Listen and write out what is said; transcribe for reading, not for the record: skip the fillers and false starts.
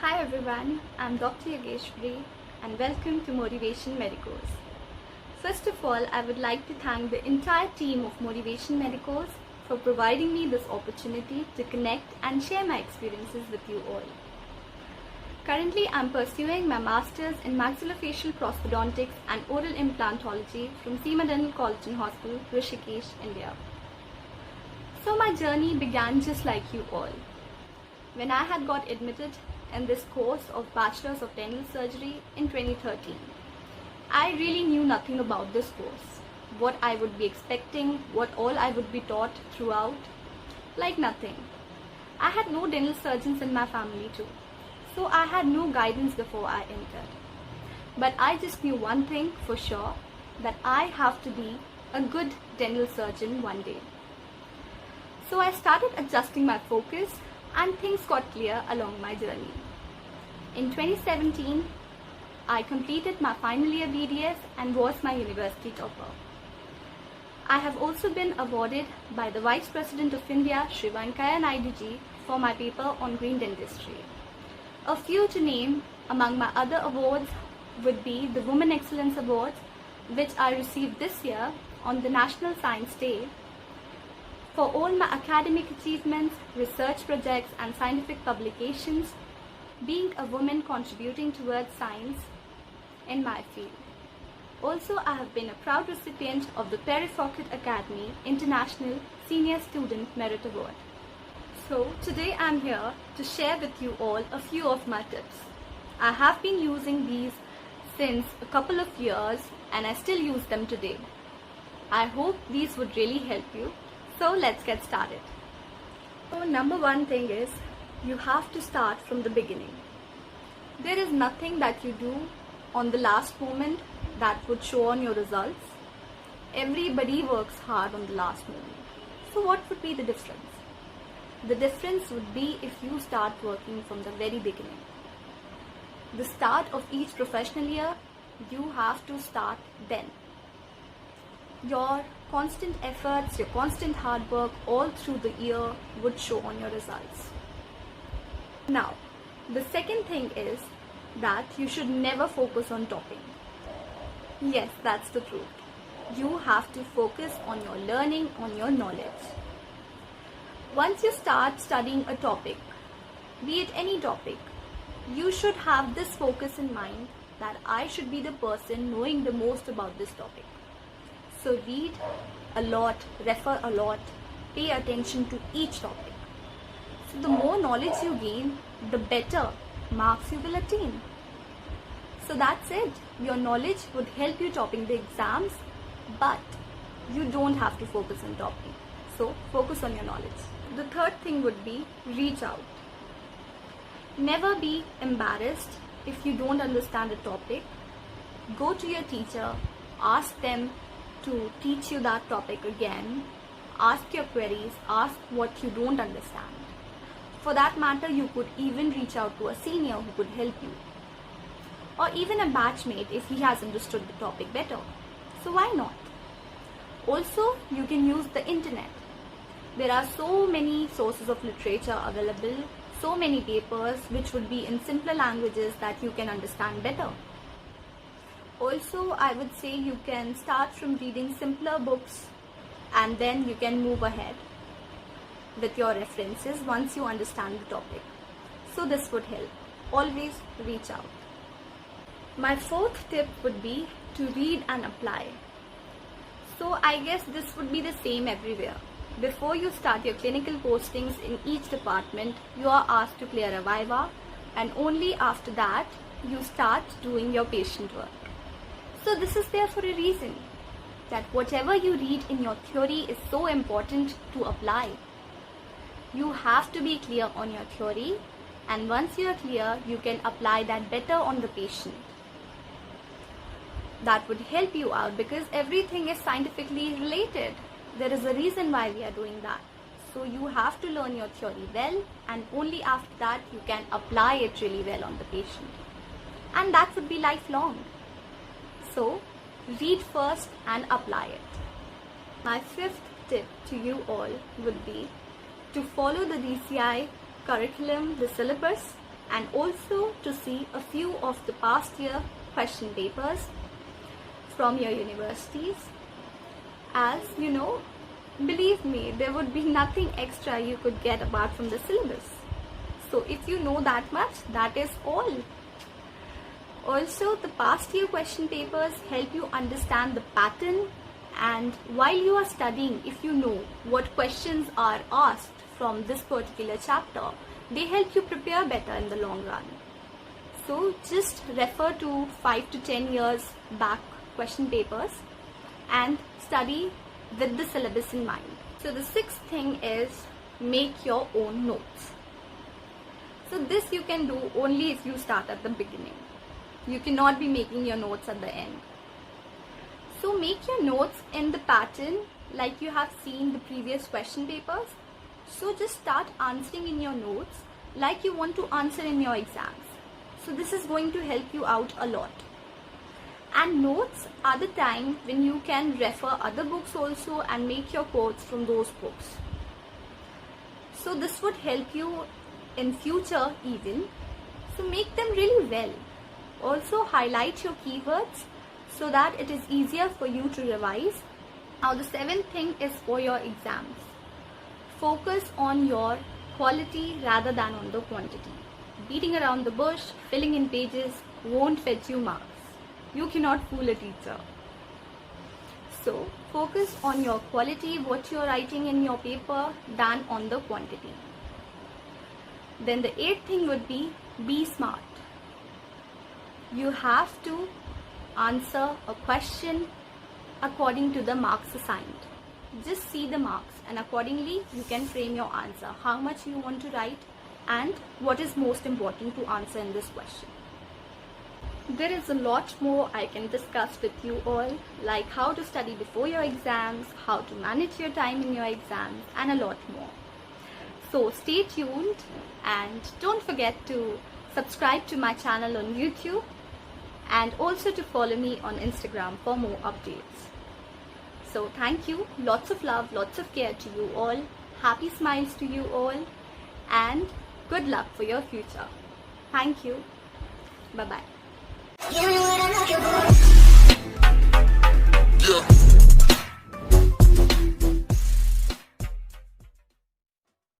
Hi everyone, I'm Dr. Yogeshwari and welcome to Motivation Medicos. First of all, I would like to thank the entire team of Motivation Medicos for providing me this opportunity to connect and share my experiences with you all. Currently, I'm pursuing my Masters in Maxillofacial Prosthodontics and Oral Implantology from Seema Dental College and Hospital, Rishikesh, India. So my journey began just like you all. When I had got admitted in this course of Bachelor's of Dental Surgery in 2013. I really knew nothing about this course, what I would be expecting, what all I would be taught throughout, like nothing. I had no dental surgeons in my family too, so I had no guidance before I entered. But I just knew one thing for sure, that I have to be a good dental surgeon one day. So I started adjusting my focus and things got clear along my journey. In 2017, I completed my final year BDS and was my university topper. I have also been awarded by the Vice President of India, Shri Venkaiah Naidu ji, for my paper on green dentistry. A few to name among my other awards would be the Women Excellence Awards, which I received this year on the National Science Day, for all my academic achievements, research projects and scientific publications, being a woman contributing towards science in my field. Also, I have been a proud recipient of the Perry Fawcett Academy International Senior Student Merit Award. So today I am here to share with you all a few of my tips. I have been using these since a couple of years and I still use them today. I hope these would really help you. So let's get started. So number one thing is, you have to start from the beginning. There is nothing that you do on the last moment that would show on your results. Everybody works hard on the last moment. So what would be the difference? The difference would be if you start working from the very beginning. The start of each professional year, you have to start then. Your constant efforts, your constant hard work all through the year would show on your results. Now, the second thing is that you should never focus on topping. Yes, that's the truth. You have to focus on your learning, on your knowledge. Once you start studying a topic, be it any topic, you should have this focus in mind that I should be the person knowing the most about this topic. So read a lot, refer a lot, pay attention to each topic. So the more knowledge you gain, the better marks you will attain. So that's it. Your knowledge would help you topping the exams, but you don't have to focus on topping. So focus on your knowledge. The third thing would be reach out. Never be embarrassed if you don't understand a topic. Go to your teacher, ask them to teach you that topic again, ask your queries, ask what you don't understand. For that matter, you could even reach out to a senior who could help you, or even a batchmate if he has understood the topic better. So why not? Also, you can use the internet. There are so many sources of literature available, so many papers which would be in simpler languages that you can understand better. Also, I would say you can start from reading simpler books and then you can move ahead with your references once you understand the topic. So this would help. Always reach out. My fourth tip would be to read and apply. So I guess this would be the same everywhere. Before you start your clinical postings in each department, you are asked to clear a viva, and only after that you start doing your patient work. So this is there for a reason, that whatever you read in your theory is so important to apply. You have to be clear on your theory, and once you are clear, you can apply that better on the patient. That would help you out because everything is scientifically related. There is a reason why we are doing that. So you have to learn your theory well, and only after that you can apply it really well on the patient. And that would be lifelong. So read first and apply it. My fifth tip to you all would be to follow the DCI curriculum, the syllabus, and also to see a few of the past year question papers from your universities. As you know, believe me, there would be nothing extra you could get apart from the syllabus. So if you know that much, that is all. Also, the past year question papers help you understand the pattern, and while you are studying, if you know what questions are asked from this particular chapter, they help you prepare better in the long run. So just refer to 5 to 10 years back question papers and study with the syllabus in mind. So the sixth thing is make your own notes. So this you can do only if you start at the beginning. You cannot be making your notes at the end. So make your notes in the pattern like you have seen the previous question papers. So just start answering in your notes like you want to answer in your exams. So this is going to help you out a lot. And notes are the time when you can refer other books also and make your quotes from those books. So this would help you in future even. So make them really well. Also highlight your keywords so that it is easier for you to revise. Now the seventh thing is for your exams. Focus on your quality rather than on the quantity. Beating around the bush, filling in pages won't fetch you marks. You cannot fool a teacher. So focus on your quality, what you are writing in your paper, than on the quantity. Then the eighth thing would be smart. You have to answer a question according to the marks assigned. Just see the marks and accordingly you can frame your answer, how much you want to write and what is most important to answer in this question. There is a lot more I can discuss with you all, like how to study before your exams, how to manage your time in your exams, and a lot more. So stay tuned and don't forget to subscribe to my channel on YouTube and also to follow me on Instagram for more updates. So thank you, lots of love, lots of care to you all, happy smiles to you all, and good luck for your future. Thank you. Bye-bye. Yeah.